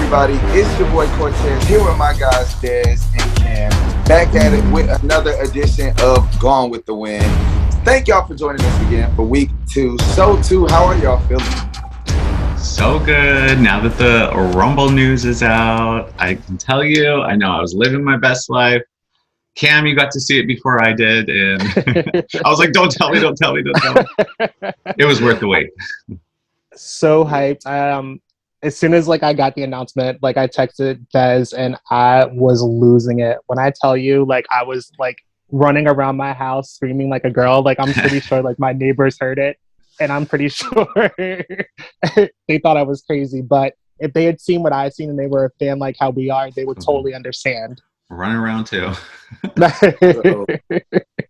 everybody? It's your boy Cortez here with my guys Dez and Cam, back at it with another edition of Gone with the Wind. Thank y'all for joining us again for week 2. Show 2, how are y'all feeling? So good. Now that the Rumble news is out, I can tell you, I know I was living my best life. Cam, you got to see it before I did, and I was like, don't tell me. It was worth the wait. So hyped. As soon as I got the announcement, I texted Dez and I was losing it. When I tell you, I was running around my house screaming like a girl. I'm pretty sure my neighbors heard it, and I'm pretty sure they thought I was crazy. But if they had seen what I've seen and they were a fan like how we are, they would totally understand. Running around too.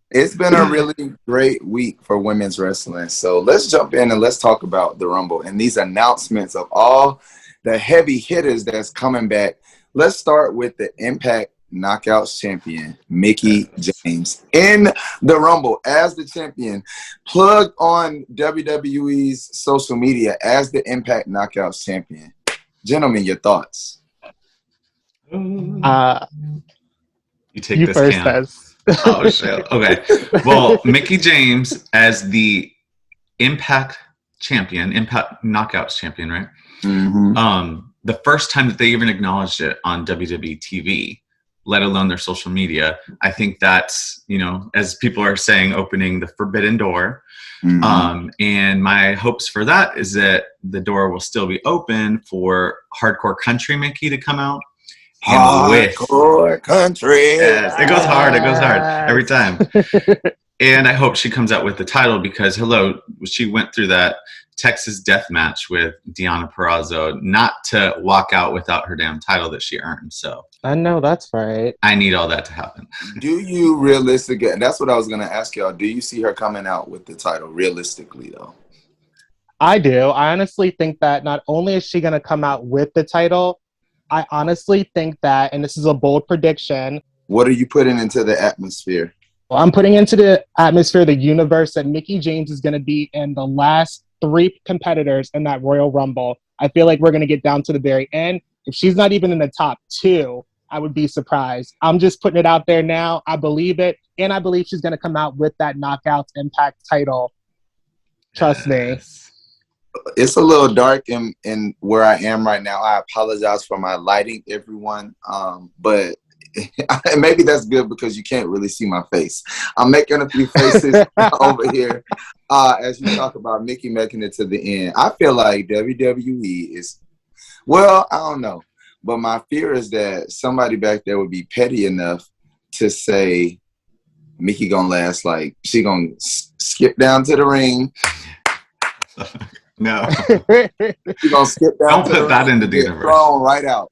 It's been a really great week for women's wrestling. So let's jump in and let's talk about the Rumble and these announcements of all the heavy hitters that's coming back. Let's start with the Impact Knockouts champion, Mickie James, in the Rumble as the champion, plugged on WWE's social media as the Impact Knockouts champion. Gentlemen, your thoughts? You take you this, first, Cam. Dez. Oh, shit. Okay. Well, Mickie James as the Impact champion, Impact Knockouts champion, right? Mm-hmm. The first time that they even acknowledged it on WWE TV, let alone their social media, I think that's, as people are saying, opening the forbidden door. Mm-hmm. And my hopes for that is that the door will still be open for hardcore country Mickie to come out. Hardcore country. Yes, it goes hard every time. And I hope she comes out with the title because, she went through that Texas death match with Deonna Purrazzo, not to walk out without her damn title that she earned. So I know that's right. I need all that to happen. Do you realistically, and that's what I was going to ask y'all, do you see her coming out with the title realistically, though? I do. I honestly think that not only is she going to come out with the title, I honestly think that, and this is a bold prediction. What are you putting into the atmosphere? Well, I'm putting into the atmosphere, the universe, that Mickie James is going to be in the last 3 competitors in that Royal Rumble. I feel like we're going to get down to the very end. If she's not even in the top 2, I would be surprised. I'm just putting it out there now. I believe it. And I believe she's going to come out with that Knockouts Impact title. Trust me. It's a little dark in where I am right now. I apologize for my lighting, everyone. But maybe that's good because you can't really see my face. I'm making a few faces over here as you talk about Mickie making it to the end. I feel like WWE is, I don't know. But my fear is that somebody back there would be petty enough to say Mickie gonna last, she gonna skip down to the ring. No. She's gonna skip down. Don't put that into the universe. Thrown right out.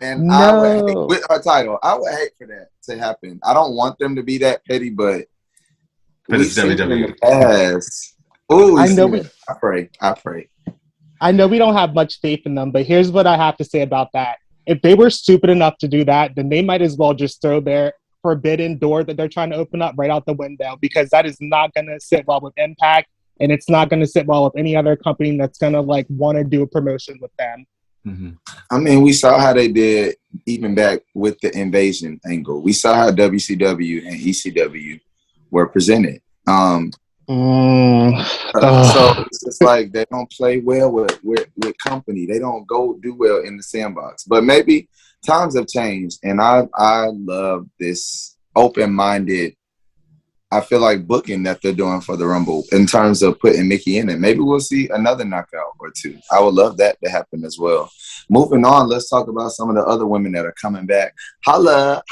And No. I would hate, with her title, I would hate for that to happen. I don't want them to be that petty, but it's WWE. I pray. I know we don't have much faith in them, but here's what I have to say about that. If they were stupid enough to do that, then they might as well just throw their forbidden door that they're trying to open up right out the window, because that is not going to sit well with Impact, and it's not going to sit well with any other company that's going to want to do a promotion with them. Mm-hmm. I mean, we saw how they did even back with the invasion angle. We saw how WCW and ECW were presented. So it's just they don't play well with company. They don't go do well in the sandbox. But maybe times have changed, and I love this open-minded, I feel like, booking that they're doing for the Rumble in terms of putting Mickie in it. Maybe we'll see another knockout or 2. I would love that to happen as well. Moving on, let's talk about some of the other women that are coming back. Holla,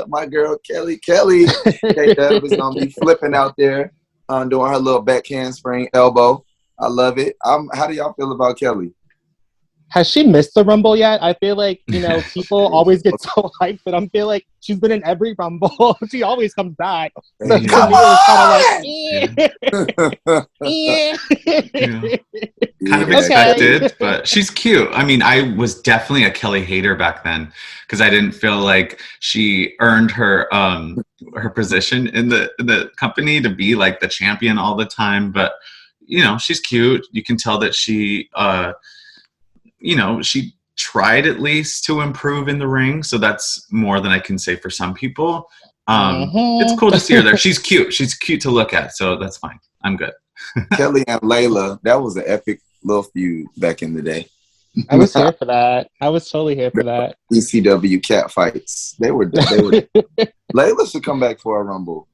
my girl Kaylie. K-Dub is going to be flipping out there, doing her little back handspring elbow. I love it. How do y'all feel about Kaylie? Has she missed the Rumble yet? I feel like, people always get so hyped, but I feel like she's been in every Rumble. She always comes back. So to me, it was kind of expected, but she's cute. I mean, I was definitely a Kaylie hater back then because I didn't feel like she earned her position in the company to be the champion all the time. But she's cute. You can tell that she tried at least to improve in the ring. So that's more than I can say for some people. It's cool to see her there. She's cute. She's cute to look at. So that's fine. I'm good. Kelly and Layla, that was an epic little feud back in the day. I was here for that. I was totally here for that. ECW cat fights. They were. Layla should come back for a Rumble.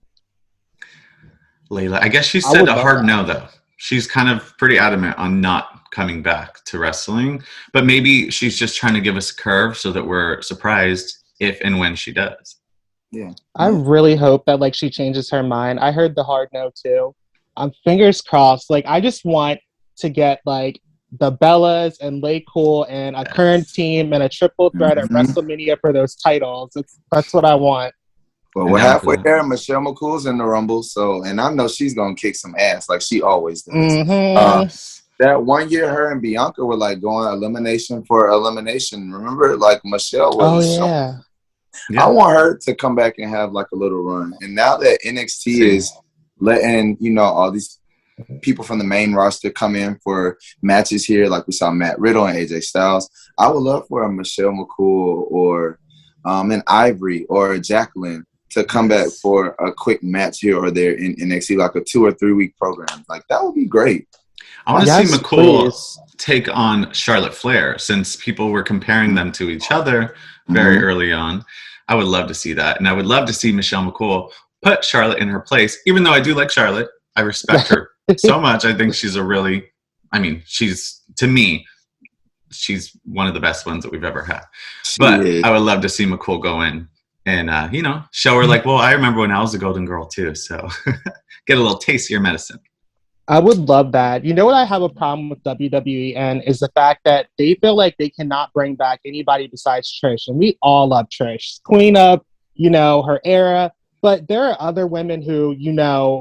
Layla, I guess she said a hard no, though. She's kind of pretty adamant on not coming back to wrestling, but maybe she's just trying to give us a curve so that we're surprised if and when she does. Yeah. I really hope that like she changes her mind. I heard the hard no too. Fingers crossed. Like I just want to get like the Bellas and McCool and a current team and a triple threat at WrestleMania for those titles. That's what I want. Well, we're halfway there. Michelle McCool's in the Rumble, and I know she's gonna kick some ass like she always does. That one year, her and Bianca were like going elimination for elimination. Remember, like Michelle was. Oh yeah. I want her to come back and have like a little run. And now that NXT is letting all these people from the main roster come in for matches here, like we saw Matt Riddle and AJ Styles, I would love for a Michelle McCool or an Ivory or a Jacqueline to come back for a quick match here or there in NXT, like a 2 or 3 week program. Like that would be great. I want to see McCool take on Charlotte Flair, since people were comparing them to each other very early on. I would love to see that. And I would love to see Michelle McCool put Charlotte in her place. Even though I do like Charlotte, I respect her so much. I think she's to me, she's one of the best ones that we've ever had. But I would love to see McCool go in and, show her like, well, I remember when I was a Golden Girl too. So get a little taste of your medicine. I would love that. You know what I have a problem with WWE and is the fact that they feel like they cannot bring back anybody besides Trish. And we all love Trish. Queen of, her era. But there are other women who,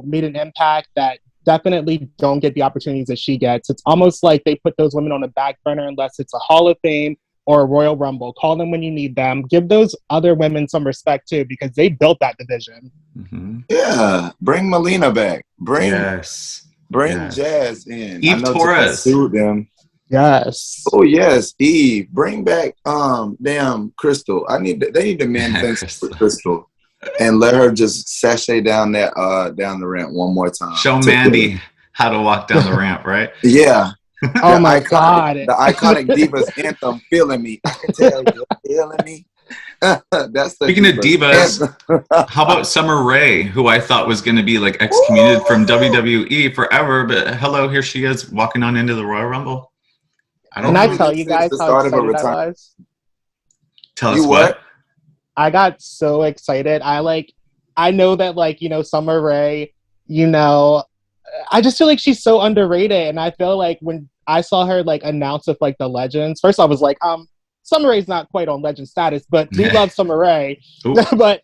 made an impact that definitely don't get the opportunities that she gets. It's almost like they put those women on the back burner unless it's a Hall of Fame or a Royal Rumble. Call them when you need them. Give those other women some respect too, because they built that division. Yeah. Bring Melina back. Bring Jazz in. Eve Torres. Suit them. Yes. Oh yes, Eve. Bring back damn Crystal. They need to mend things with Crystal and let her just sashay down the ramp one more time. Show Mandy how to walk down the ramp, right? Yeah. Oh my God. The iconic Divas anthem, Feeling Me. I can tell you're feeling me. Speaking of divas, how about Summer Rae, who I thought was going to be like excommunicated from WWE forever, but hello, here she is walking on into the Royal Rumble. I tell you guys how excited I was? Tell us what? I got so excited. I know that Summer Rae, I just feel like she's so underrated, and I feel like when I saw her announce with the Legends, first I was like, Summer Rae's not quite on legend status, but we love Summer Rae. But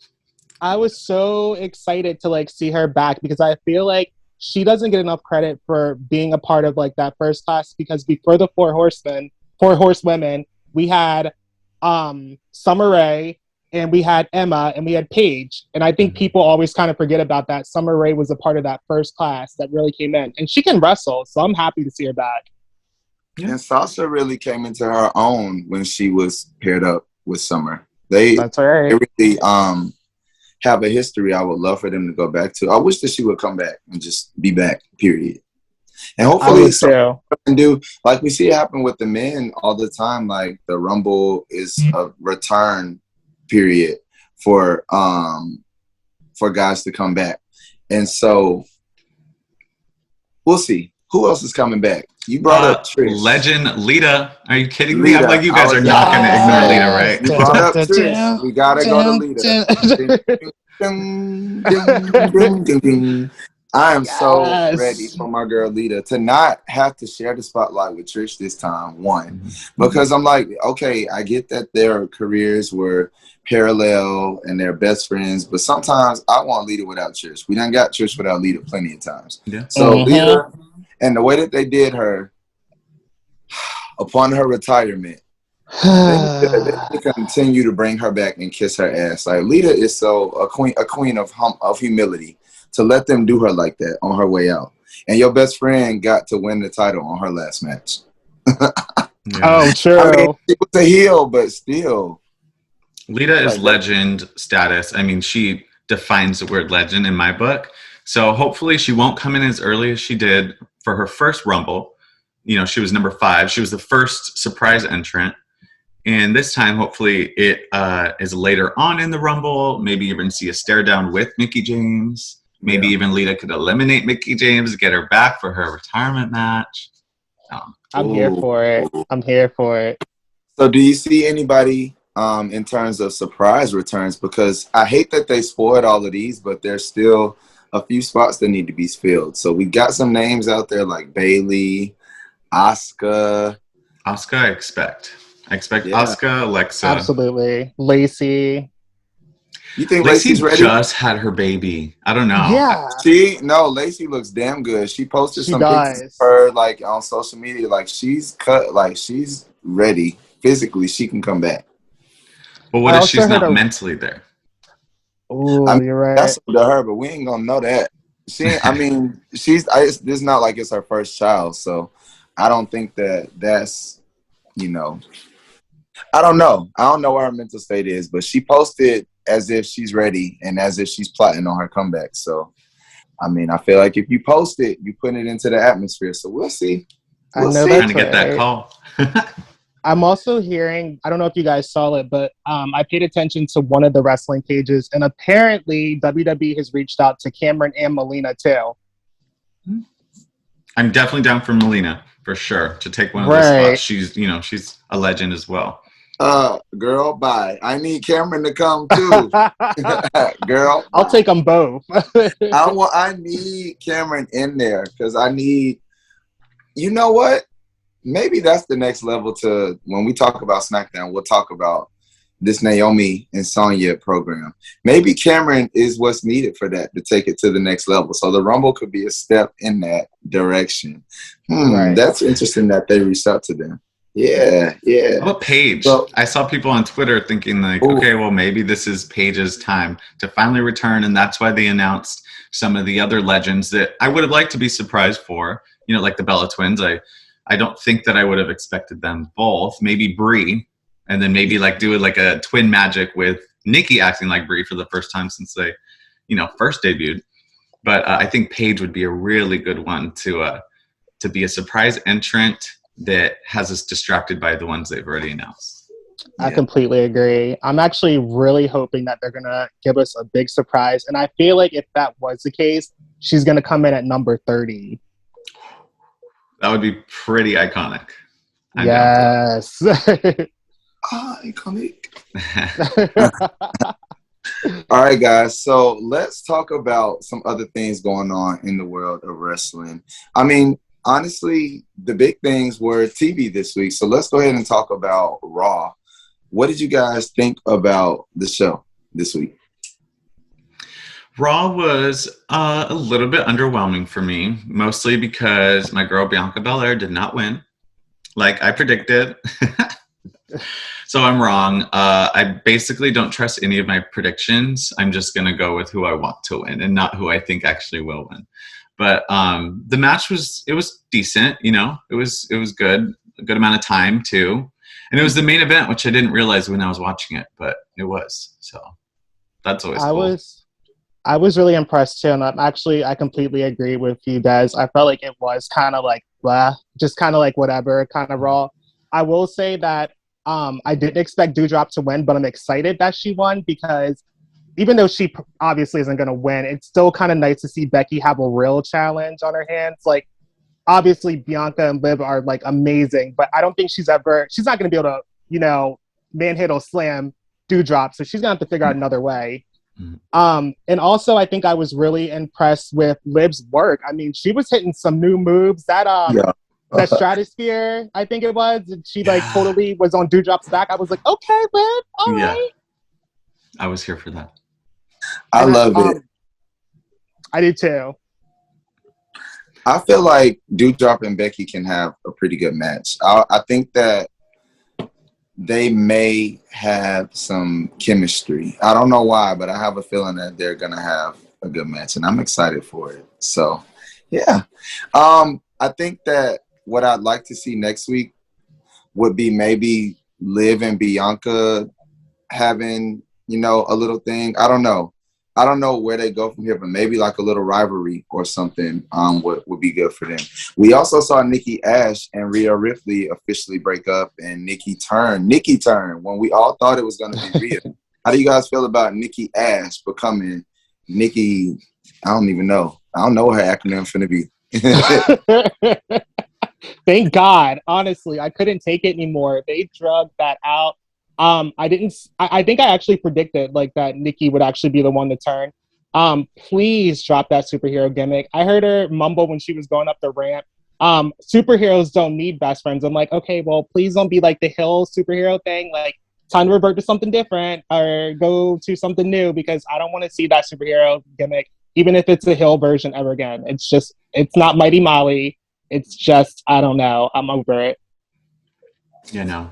I was so excited to see her back because I feel like she doesn't get enough credit for being a part of that first class, because before the four horsewomen, we had Summer Rae and we had Emma and we had Paige. And I think people always kind of forget about that. Summer Rae was a part of that first class that really came in, and she can wrestle. So I'm happy to see her back. And Sasha really came into her own when she was paired up with Summer. That's right. They really have a history I would love for them to go back to. I wish that she would come back and just be back, period. And hopefully can do like we see it happen with the men all the time. Like the Rumble is a return period for guys to come back. And so we'll see. Who else is coming back? You brought up Trish. Legend Lita. Are you kidding me? I'm like, you guys are not going to ignore Lita, right? You brought up Trish. We got to go to Lita. I am so ready for my girl Lita to not have to share the spotlight with Trish this time, one. Because I'm like, okay, I get that their careers were parallel and they're best friends, but sometimes I want Lita without Trish. We done got Trish without Lita plenty of times. Yeah. So Lita... And the way that they did her upon her retirement, they continue to bring her back and kiss her ass. Like Lita is a queen of humility, to let them do her like that on her way out. And your best friend got to win the title on her last match. Yeah. Oh, true. I mean, she was a heel, but still. Lita is Like, legend status. I mean, she defines the word legend in my book. So hopefully she won't come in as early as she did for her first Rumble. You know, she was number 5. She was the first surprise entrant. And this time, hopefully, it is later on in the Rumble. Maybe even see a stare down with Mickie James. Maybe even Lita could eliminate Mickie James, get her back for her retirement match. I'm here for it. I'm here for it. So do you see anybody in terms of surprise returns? Because I hate that they spoiled all of these, but there's still a few spots that need to be filled. So we got some names out there like Bayley, Asuka. Asuka, I expect Asuka, Alexa. Absolutely. Lacey. You think Lacey Lacey's ready? just had her baby. I don't know. Yeah. Lacey looks damn good. She posted some does. pictures of her like on social media. Like she's cut, like she's ready. Physically, she can come back. But what if she's not mentally there? Oh, you're right. That's up to her, but we ain't gonna know that. This is not like it's her first child, so I don't think that's, you know, I don't know what her mental state is, but she posted as if she's ready and as if she's plotting on her comeback. So, I mean, I feel like if you post it, you put it into the atmosphere. So we'll see. We'll see. Trying to get that call. I'm also hearing, I don't know if you guys saw it, but I paid attention to one of the wrestling pages, and apparently WWE has reached out to Cameron and Melina too. I'm definitely down for Melina, for sure, to take one of those spots. She's a legend as well. Girl, bye. I need Cameron to come too. Girl, I'll take them both. I need Cameron in there because I need, you know what? Maybe that's the next level to when we talk about SmackDown, we'll talk about this Naomi and Sonya program. Maybe Cameron is what's needed for that to take it to the next level. So the Rumble could be a step in that direction. Right. That's interesting that they reached out to them. Yeah. How about Paige? So, I saw people on Twitter thinking like, okay, well, maybe this is Paige's time to finally return, and that's why they announced some of the other legends that I would have liked to be surprised for, you know, like the Bella Twins. I don't think that I would have expected them both. Maybe Brie, and then maybe like do it like a twin magic with Nikki acting like Brie for the first time since they, you know, first debuted. But I think Paige would be a really good one to be a surprise entrant that has us distracted by the ones they've already announced. I completely agree. I'm actually really hoping that they're going to give us a big surprise. And I feel like if that was the case, she's going to come in at number 30. That would be pretty iconic. Yes. Iconic. All right, guys. So let's talk about some other things going on in the world of wrestling. I mean, honestly, the big things were TV this week. So let's go ahead and talk about Raw. What did you guys think about the show this week? Raw was a little bit underwhelming for me, mostly because my girl Bianca Belair did not win, like I predicted. So I'm wrong. I basically don't trust any of my predictions. I'm just going to go with who I want to win and not who I think actually will win. But the match was decent, you know. It was good, a good amount of time too. And it was the main event, which I didn't realize when I was watching it, but it was. So that's always cool. I was really impressed too, and I completely agree with you guys. I felt like it was kind of like blah, just kind of like whatever, kind of Raw. I will say that I didn't expect Doudrop to win, but I'm excited that she won because even though she obviously isn't going to win, it's still kind of nice to see Becky have a real challenge on her hands. Like, obviously, Bianca and Liv are like amazing, but I don't think she's not going to be able to, you know, manhandle slam Doudrop, so she's going to have to figure out another way. And also, I think I was really impressed with Liv's work. I mean, she was hitting some new moves. That Stratosphere, I think it was. She like totally was on Doudrop's back. I was like, okay, Liv, all right. I was here for that. I love it. I did too. I feel like Doudrop and Becky can have a pretty good match. I think that they may have some chemistry. I don't know why, but I have a feeling that they're going to have a good match, and I'm excited for it. So, yeah. I think that what I'd like to see next week, would be maybe Liv and Bianca having, you know, a little thing. I don't know. I don't know where they go from here, but maybe like a little rivalry or something would be good for them. We also saw Nikki Ash and Rhea Ripley officially break up, and Nikki turn when we all thought it was going to be Rhea. How do you guys feel about Nikki Ash becoming Nikki? I don't even know. I don't know what her acronym's going to be. Thank God. Honestly, I couldn't take it anymore. They drugged that out. I think I actually predicted like that Nikki would actually be the one to turn. Please drop that superhero gimmick. I heard her mumble when she was going up the ramp. Superheroes don't need best friends. I'm like, okay, well, please don't be like the Hill superhero thing. Like, time to revert to something different or go to something new, because I don't want to see that superhero gimmick, even if it's a Hill version ever again. It's not Mighty Molly. It's just, I don't know. I'm over it. Yeah, no.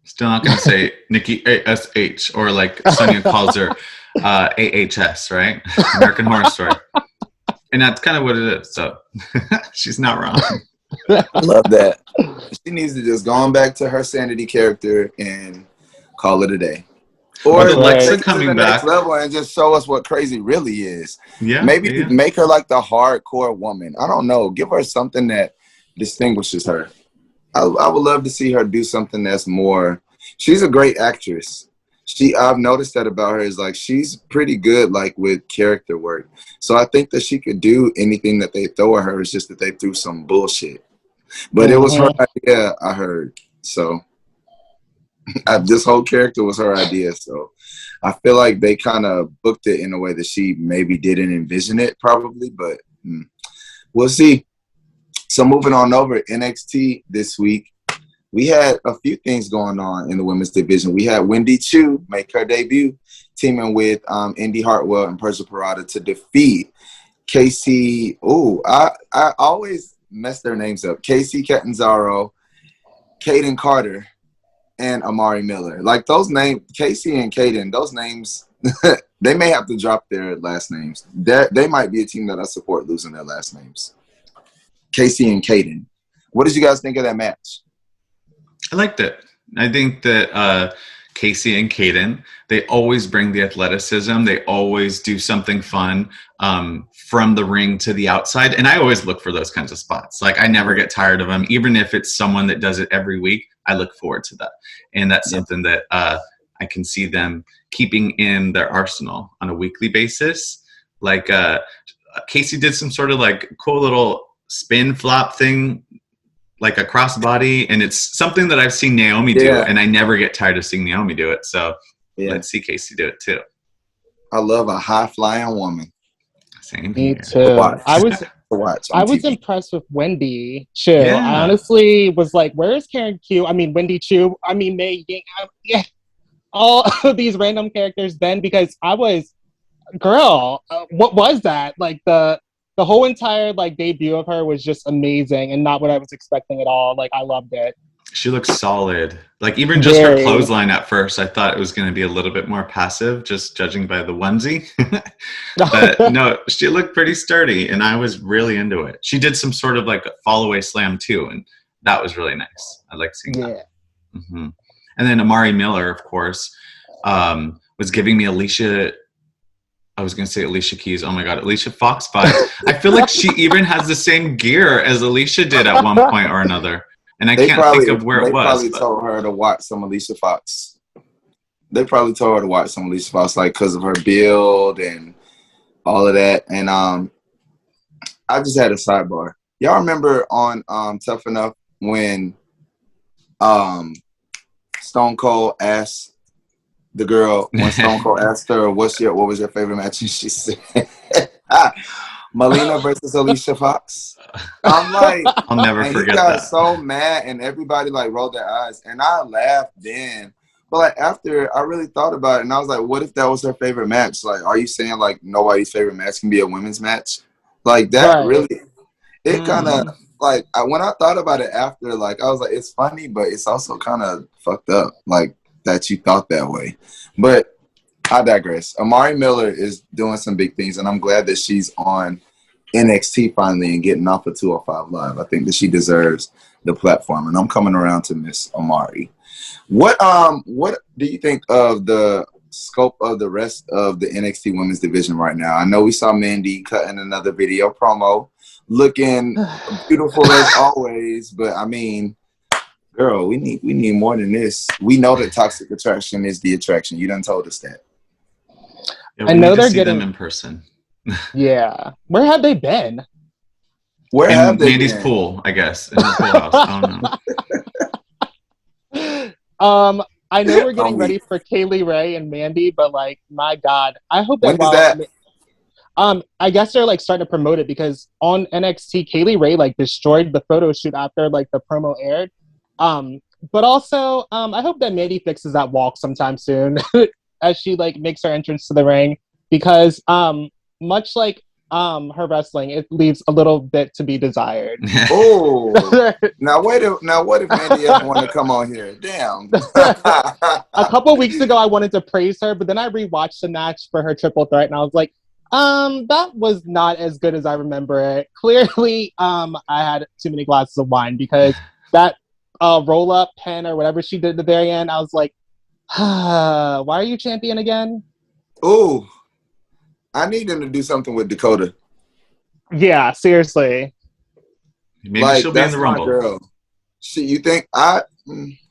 Still not going to say Nikki ASH, or like Sonia calls her AHS, right? American Horror Story. And that's kind of what it is. So she's not wrong. I love that. She needs to just go on back to her sanity character and call it a day. Or Alexa coming to the back next level and just show us what crazy really is. Yeah. Maybe make her like the hardcore woman. I don't know. Give her something that distinguishes her. I would love to see her do something that's more. She's a great actress. I've noticed that about her, is like she's pretty good like with character work. So I think that she could do anything that they throw at her. It's just that they threw some bullshit. But it was her idea, I heard. So this whole character was her idea. So I feel like they kind of booked it in a way that she maybe didn't envision it, probably. But we'll see. So moving on over, NXT this week, we had a few things going on in the women's division. We had Wendy Chu make her debut, teaming with Indy Hartwell and Persia Pirotta to defeat Casey. I always mess their names up. Casey Catanzaro, Kaden Carter, and Amari Miller. Like those names, Casey and Kaden, those names, they may have to drop their last names. They might be a team that I support losing their last names. Casey and Kaden. What did you guys think of that match? I liked it. I think that Casey and Kaden, they always bring the athleticism. They always do something fun from the ring to the outside. And I always look for those kinds of spots. Like I never get tired of them. Even if it's someone that does it every week, I look forward to that. And that's something that I can see them keeping in their arsenal on a weekly basis. Like Casey did some sort of like cool little spin flop thing, like a crossbody, and it's something that I've seen Naomi do, and I never get tired of seeing Naomi do it. So let's see Casey do it too. I love a high flying woman. Same Me here. too. I was TV. impressed with Wendy Chu. Yeah. I honestly was like, "Where is Karen Q? I mean, Wendy Chu. I mean, May Ying. All of these random characters." Then because I was, girl, what was that? Like the whole entire like debut of her was just amazing and not what I was expecting at all. Like I loved it. She looks solid. Like even just her clothesline at first, I thought it was going to be a little bit more passive, just judging by the onesie. But no, she looked pretty sturdy, and I was really into it. She did some sort of like a fall away slam too, and that was really nice. I like seeing that. Mm-hmm. And then Amari Miller, of course, was giving me Alicia Keys. Oh my God, Alicia Fox vibes. I feel like she even has the same gear as Alicia did at one point or another. And I can't think of where it was. They probably told her to watch some Alicia Fox. Like, because of her build and all of that. And I just had a sidebar. Y'all remember on Tough Enough when Stone Cold asked the girl, when Stone Cold asked her, what was your favorite match? And she said, Melina versus Alicia Fox. I'm like, I'll never forget that. He got that. so mad, and everybody like rolled their eyes, and I laughed then. But like after, I really thought about it, and I was like, what if that was her favorite match? Like, are you saying like nobody's favorite match can be a women's match? Like that really, it kind of like when I thought about it after, like I was like, it's funny, but it's also kind of fucked up, like that you thought that way. But I digress. Amari Miller is doing some big things, and I'm glad that she's on NXT finally and getting off of 205 Live. I think that she deserves the platform, and I'm coming around to Miss Amari. What do you think of the scope of the rest of the NXT Women's Division right now? I know we saw Mandy cutting another video promo, looking beautiful as always, but I mean, girl, we need more than this. We know that Toxic Attraction is the attraction. You done told us that. Yeah, I know need to they're see getting them in person. Yeah, where have they been? Where In have they Mandy's been? pool, I guess. In the pool house. I don't know. I know we're getting Oh, ready for Kaylie Ray and Mandy, but like, my God, I hope that when is while that? I guess they're like starting to promote it because on NXT, Kaylie Ray like destroyed the photo shoot after like the promo aired. But also, I hope that Mandy fixes that walk sometime soon as she like makes her entrance to the ring because much like her wrestling, it leaves a little bit to be desired. Oh, now what if Mandy ever want to come on here? Damn. A couple of weeks ago, I wanted to praise her, but then I rewatched the match for her triple threat, and I was like, that was not as good as I remember it. Clearly, I had too many glasses of wine because that roll-up pen or whatever she did at the very end, I was like, why are you champion again? Oh, I need them to do something with Dakota. Yeah, seriously. Maybe Like, she'll be in that's the my Rumble. girl. You think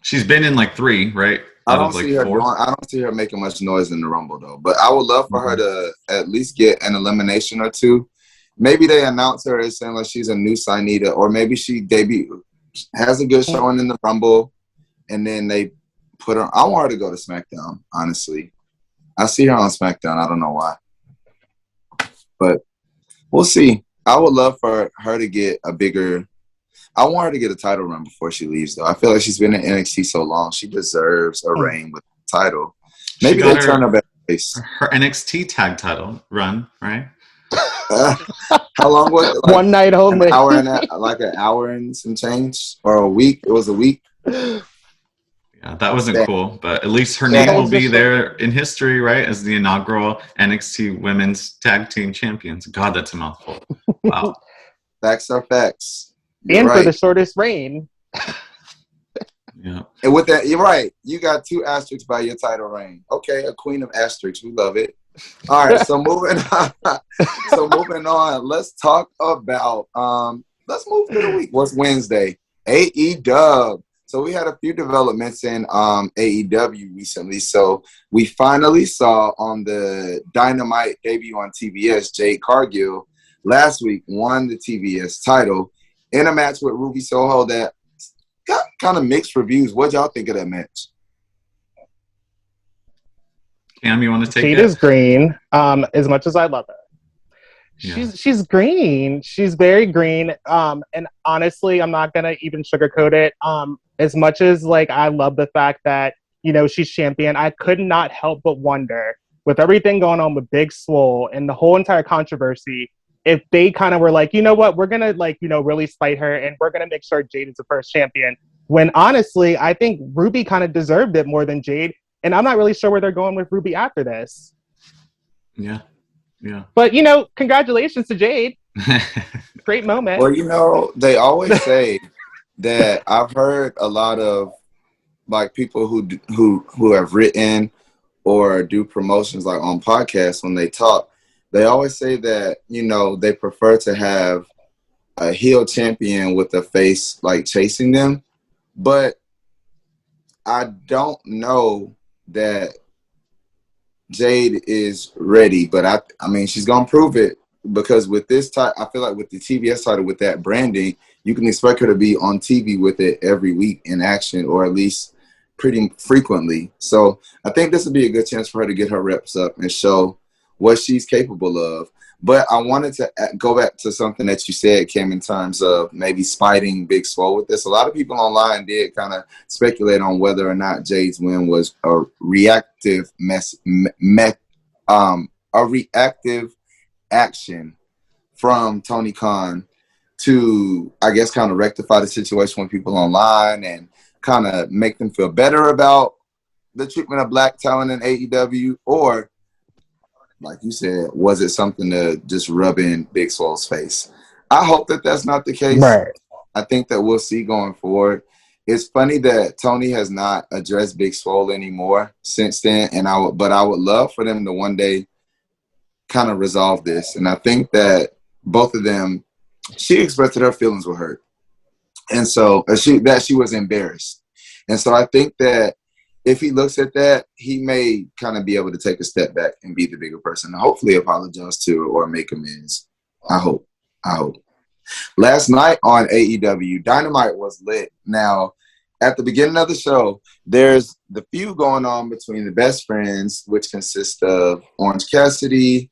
She's been in like 3, right? I Out don't of like see her 4. I don't see her making much noise in the Rumble though. But I would love for her to at least get an elimination or two. Maybe they announce her as saying like she's a new signee, or maybe she has a good showing in the Rumble, and then they put her. I want her to go to SmackDown. Honestly, I see her on SmackDown. I don't know why, but we'll see. I would love for her to get a bigger. I want her to get a title run before she leaves, though. I feel like she's been in NXT so long. She deserves a reign with the title. Maybe they turn her back face. Her NXT tag title run, right? How long was it? Like one night only. an hour and some change, or a week? It was a week. Yeah, that wasn't Damn. cool, but at least her name will be there in history, right? As the inaugural NXT Women's Tag Team Champions. God, that's a mouthful. Wow. Facts are facts. You're and right. for the shortest reign. Yeah. And with that, you're right. You got 2 asterisks by your title reign. Okay, a queen of asterisks. We love it. All right, so moving on. Let's talk about let's move to the week. What's Wednesday? AEW. So we had a few developments in AEW recently. So we finally saw on the Dynamite debut on TBS, Jade Cargill last week won the TBS title in a match with Ruby Soho that got kind of mixed reviews. What y'all think of that match? Cam, you want to take Jade it? is green. As much as I love her. She's green. She's very green. And honestly, I'm not gonna even sugarcoat it. As much as like I love the fact that, you know, she's champion, I could not help but wonder, with everything going on with Big Swole and the whole entire controversy, if they kind of were like, you know what, we're gonna like, you know, really spite her and we're gonna make sure Jade is the first champion. When honestly, I think Ruby kind of deserved it more than Jade. And I'm not really sure where they're going with Ruby after this. Yeah. Yeah. But, you know, congratulations to Jade. Great moment. Well, you know, they always say that I've heard a lot of like people who have written or do promotions like on podcasts when they talk, they always say that, you know, they prefer to have a heel champion with a face like chasing them. But I don't know that Jade is ready, but I mean, she's going to prove it because with this title, I feel like with the TBS title, with that branding, you can expect her to be on TV with it every week in action, or at least pretty frequently. So I think this would be a good chance for her to get her reps up and show what she's capable of. But I wanted to go back to something that you said, Kim, in terms of maybe spiting Big Swole with this. A lot of people online did kind of speculate on whether or not Jade's win was a reactive action from Tony Khan to, I guess, kind of rectify the situation with people online and kind of make them feel better about the treatment of black talent in AEW, or like you said, was it something to just rub in Big Swole's face? I hope that that's not the case. Right. I think that we'll see going forward. It's funny that Tony has not addressed Big Swole anymore since then, but I would love for them to one day kind of resolve this. And I think that both of them, she expressed that her feelings were hurt, and so she was embarrassed. And so I think that if he looks at that, he may kind of be able to take a step back and be the bigger person. And hopefully apologize to her or make amends. I hope. Last night on AEW, Dynamite was lit. Now, at the beginning of the show, there's the feud going on between the best friends, which consists of Orange Cassidy,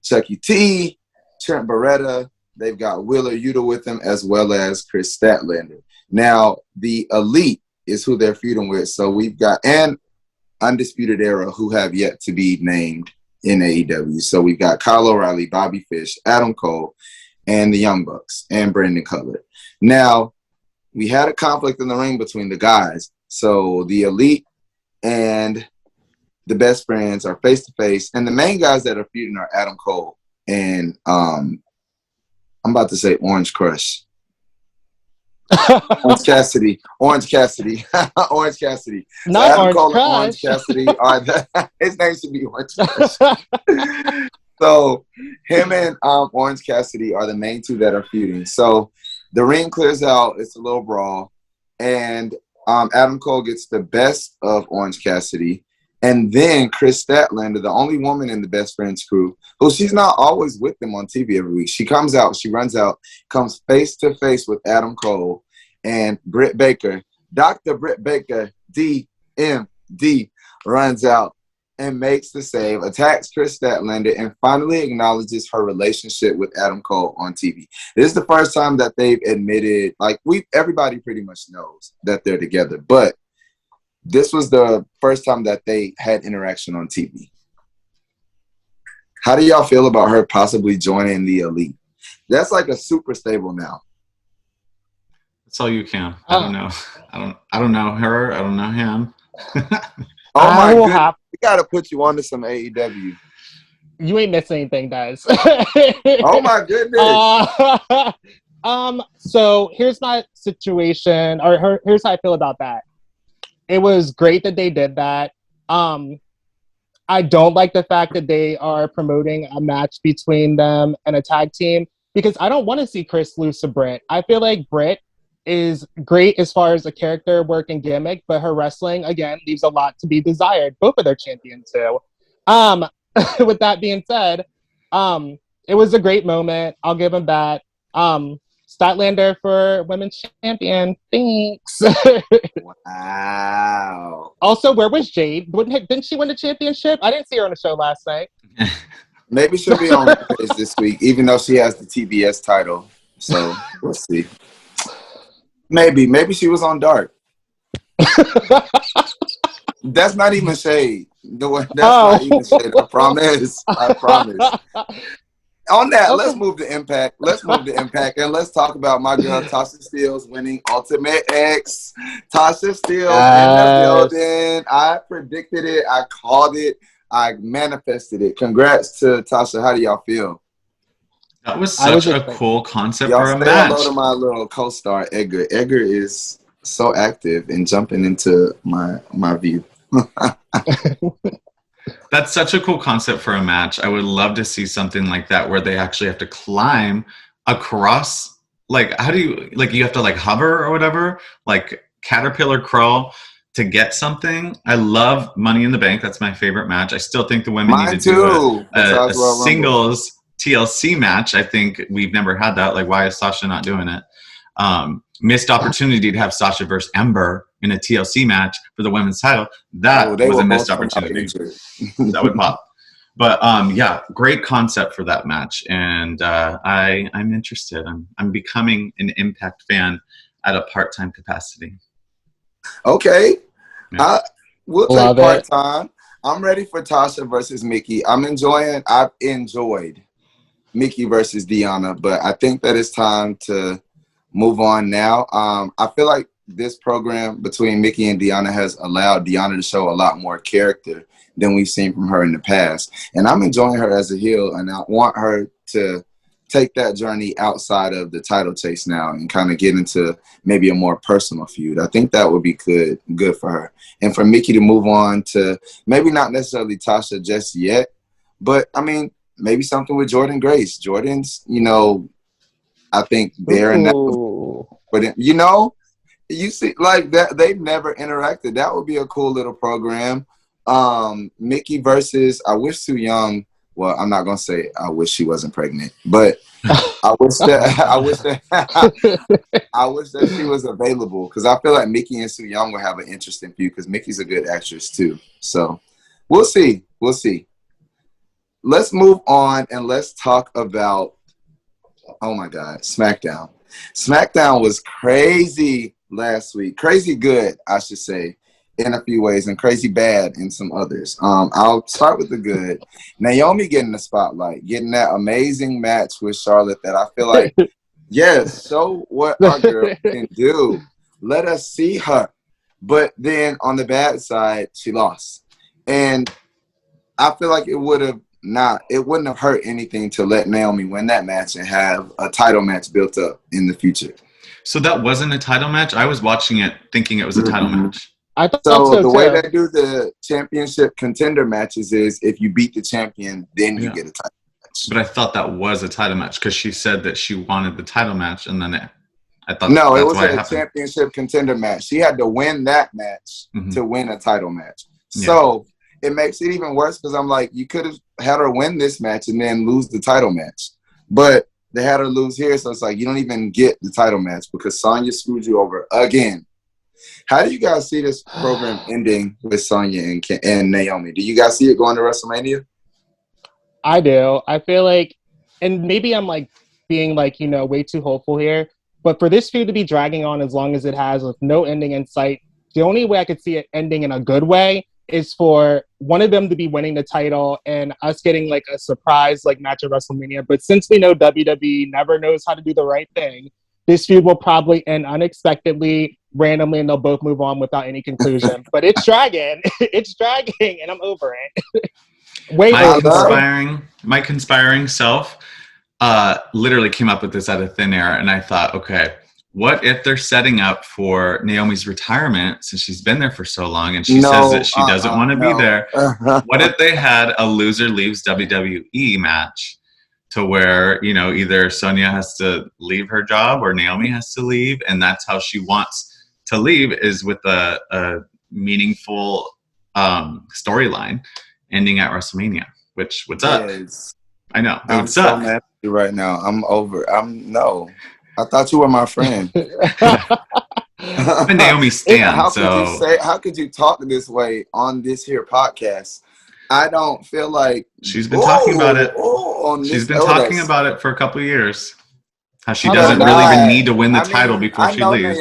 Chucky T, Trent Beretta. They've got Wheeler Yuta with them, as well as Chris Statlander. Now, the Elite is who they're feuding with. So we've got an Undisputed Era who have yet to be named in AEW. So we've got Kyle O'Reilly, Bobby Fish, Adam Cole, and the Young Bucks, and Brandon Cutler. Now, we had a conflict in the ring between the guys. So the Elite and the Best Friends are face-to-face. And the main guys that are feuding are Adam Cole and I'm about to say Orange Crush. Orange Cassidy. Orange Cassidy. Orange Cassidy. Not so Adam Orange Cole Crush. and Orange Cassidy are his name should be Orange Crush. So him and Orange Cassidy are the main two that are feuding. So the ring clears out. It's a little brawl. And Adam Cole gets the best of Orange Cassidy. And then Chris Statlander, the only woman in the Best Friends crew, who she's not always with them on TV every week. She comes out, she runs out, comes face to face with Adam Cole and Britt Baker. Dr. Britt Baker, DMD, runs out and makes the save, attacks Chris Statlander, and finally acknowledges her relationship with Adam Cole on TV. This is the first time that they've admitted, everybody pretty much knows that they're together, but this was the first time that they had interaction on TV. How do y'all feel about her possibly joining the Elite? That's like a super stable now. That's all you can. I don't know. I don't know her. I don't know him. Oh my goodness. We gotta put you onto some AEW. You ain't missing anything, guys. Oh my goodness. So here's my situation, or here's how I feel about that. It was great that they did that. I don't like the fact that they are promoting a match between them and a tag team because I don't want to see Chris lose to Britt. I feel like Britt is great as far as the character work and gimmick, but her wrestling, again, leaves a lot to be desired. Both of their champions do. With that being said, it was a great moment. I'll give them that. Statlander for women's champion. Thanks. Wow. Also, where was Jade? Didn't she win the championship? I didn't see her on the show last night. Maybe she'll be on Rampage this week, even though she has the TBS title. So we'll see. Maybe she was on Dark. That's not even shade. That's not even shade. I promise. On that, okay. Let's move to Impact. And let's talk about my girl Tasha Steelz winning Ultimate X. Tasha Steelz in the building. I predicted it. I called it. I manifested it. Congrats to Tasha. How do y'all feel? That was such a cool concept for a match. Hello to my little co-star, Edgar. Edgar is so active and jumping into my view. That's such a cool concept for a match. I would love to see something like that where they actually have to climb across, how do you, you have to hover or whatever, caterpillar crawl to get something. I love Money in the Bank. That's my favorite match. I still think the women need to do a singles TLC match. I think we've never had that. Why is Sasha not doing it? Missed opportunity to have Sasha versus Ember in a TLC match for the women's title. That was a missed opportunity. That would pop. But yeah, great concept for that match, and I'm interested. I'm becoming an Impact fan at a part-time capacity. Okay, yeah. We'll take part-time. I'm ready for Tasha versus Mickie. I've enjoyed Mickie versus Deonna, but I think that it's time to move on now. I feel like this program between Mickie and Deonna has allowed Deonna to show a lot more character than we've seen from her in the past. And I'm enjoying her as a heel, and I want her to take that journey outside of the title chase now and kind of get into maybe a more personal feud. I think that would be good for her. And for Mickie to move on to maybe not necessarily Tasha just yet, but I mean, maybe something with Jordynne Grace. Jordan's, I think they're in that, but you see like that, they've never interacted. That would be a cool little program. Mickie versus, I wish Su Yung, well, I'm not gonna say I wish she wasn't pregnant, but I wish that she was available, because I feel like Mickie and Su Yung will have an interesting feud, because Mickey's a good actress too. So we'll see. Let's move on and let's talk about, oh my God, SmackDown. SmackDown was crazy last week. Crazy good, I should say, in a few ways, and crazy bad in some others. I'll start with the good. Naomi getting the spotlight, getting that amazing match with Charlotte that I feel like, yes, show what our girl can do. Let us see her. But then on the bad side, she lost. And I feel like it wouldn't have hurt anything to let Naomi win that match and have a title match built up in the future. So that wasn't a title match? I was watching it thinking it was a title match. I thought so the too. way they do the championship contender matches is if you beat the champion, then you get a title match. But I thought that was a title match because she said that she wanted the title match, and then I thought no, that's it was why a championship contender match. She had to win that match to win a title match. Yeah. So it makes it even worse because I'm like, you could have had her win this match and then lose the title match. But they had her lose here, so it's like you don't even get the title match because Sonya screwed you over again. How do you guys see this program ending with Sonya and Naomi? Do you guys see it going to WrestleMania? I do. I feel like, and maybe I'm like being like, way too hopeful here, but for this feud to be dragging on as long as it has with no ending in sight, the only way I could see it ending in a good way is for one of them to be winning the title and us getting like a surprise like match at WrestleMania. But since we know WWE never knows how to do the right thing, this feud will probably end unexpectedly, randomly, and they'll both move on without any conclusion. But it's dragging. It's dragging, and I'm over it. My conspiring self literally came up with this out of thin air, and I thought, okay, what if they're setting up for Naomi's retirement since she's been there for so long and she says that she doesn't want to be there? What if they had a loser leaves WWE match to where, either Sonya has to leave her job or Naomi has to leave, and that's how she wants to leave, is with a meaningful storyline ending at WrestleMania, which, what's up? Yes. I know. I'm so mad at you right now. I'm over. No. I thought you were my friend. I'm a Naomi stan, how could you talk this way on this here podcast? I don't feel like she's been talking about it. She's been talking about it for a couple of years. How she doesn't really even need to win the title before she leaves.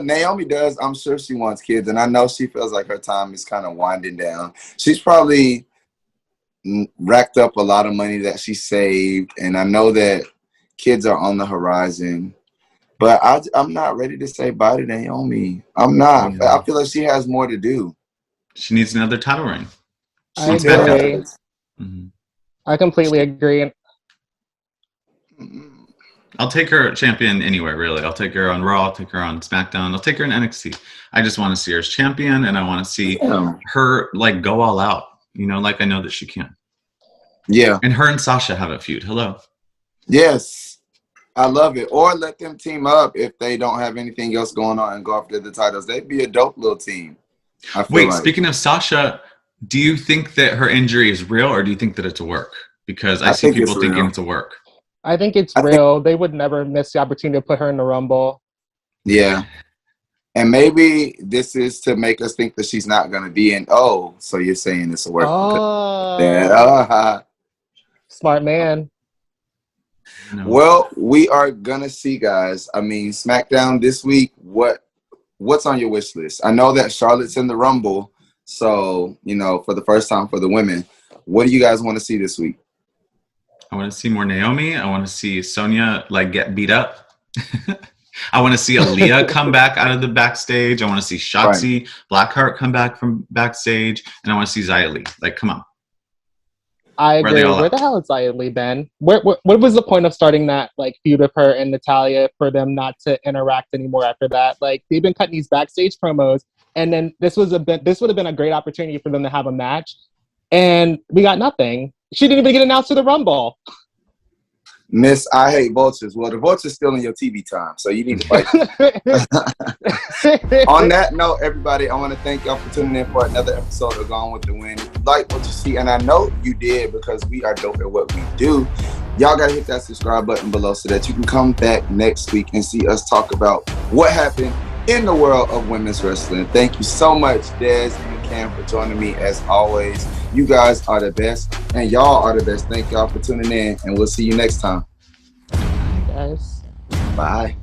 Naomi does. I'm sure she wants kids, and I know she feels like her time is kind of winding down. She's probably racked up a lot of money that she saved, and I know that kids are on the horizon. But I'm not ready to say bye to Naomi. I'm not. I feel like she has more to do. She needs another title ring. I agree. I completely agree. I'll take her champion anywhere, really. I'll take her on Raw. I'll take her on SmackDown. I'll take her in NXT. I just want to see her as champion, and I want to see her go all out. Like I know that she can. Yeah. And her and Sasha have a feud. Hello. Yes. I love it. Or let them team up if they don't have anything else going on and go after the titles. They'd be a dope little team. Speaking of Sasha, do you think that her injury is real, or do you think that it's a work? Because I see people thinking it's a work. I think it's real. They would never miss the opportunity to put her in the Rumble. Yeah. And maybe this is to make us think that she's not going to be in. Oh, so you're saying it's a work. Smart man. No. Well, we are going to see, guys. I mean, SmackDown this week, what's on your wish list? I know that Charlotte's in the Rumble. So, for the first time for the women, what do you guys want to see this week? I want to see more Naomi. I want to see Sonya get beat up. I want to see Aaliyah come back out of the backstage. I want to see Shotzi Blackheart come back from backstage, and I want to see Xia Li. Like, come on. I agree. Where the hell has Xia Li been? What was the point of starting that like feud with her and Natalya for them not to interact anymore after that? Like, they've been cutting these backstage promos, and then this would have been a great opportunity for them to have a match, and we got nothing. She didn't even get announced to the Rumble. Miss, I hate vultures. Well, the vulture's still in your TV time, so you need to fight. On that note, everybody, I want to thank y'all for tuning in for another episode of Gone with the Wind. If you like what you see, and I know you did because we are dope at what we do, y'all got to hit that subscribe button below so that you can come back next week and see us talk about what happened in the world of women's wrestling. Thank you so much, Des and Cam, for joining me as always. You guys are the best, and y'all are the best. Thank y'all for tuning in, and we'll see you next time. Guys. Bye.